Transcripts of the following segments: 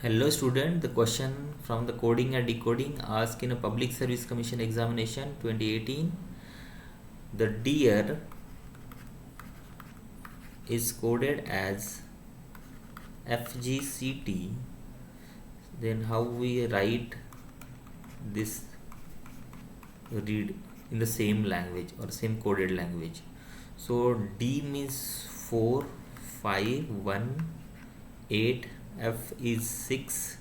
Hello student, the question from the coding and decoding asked in a Public Service Commission examination 2018. The deer is coded as FGCT. Then how we write this read in the same language or same coded language. So D means 4, 5, 1, 8, F is 6,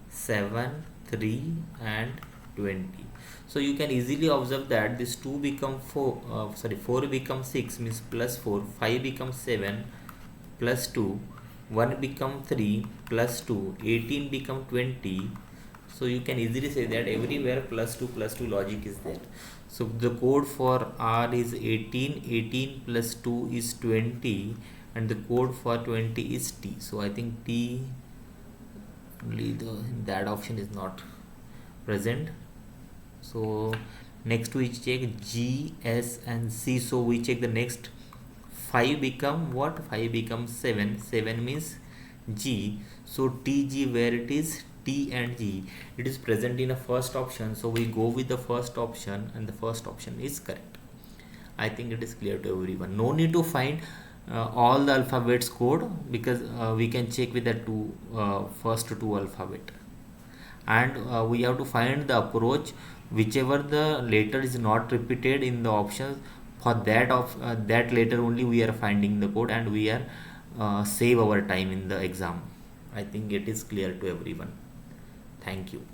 7, 3 and 20. So you can easily observe that this 2 become 4 becomes 6 means plus 4, 5 becomes 7 plus 2, 1 become 3 plus 2, 18 become 20. So you can easily say that everywhere plus 2 logic is there. So the code for R is 18, 18 plus 2 is 20 and the code for 20 is T. So I think T only that option is not present. So next we check G, S and C. So we check the next. 5 become what? 5 becomes 7. 7 means G. So TG, where it is T and G, it is present in a first option. So we go with the first option and the first option is correct. I think it is clear to everyone. No need to find all the alphabets code because we can check with the first two alphabet, and we have to find the approach whichever the letter is not repeated in the options. For that of that letter only we are finding the code and we are save our time in the exam. I think it is clear to everyone. Thank you.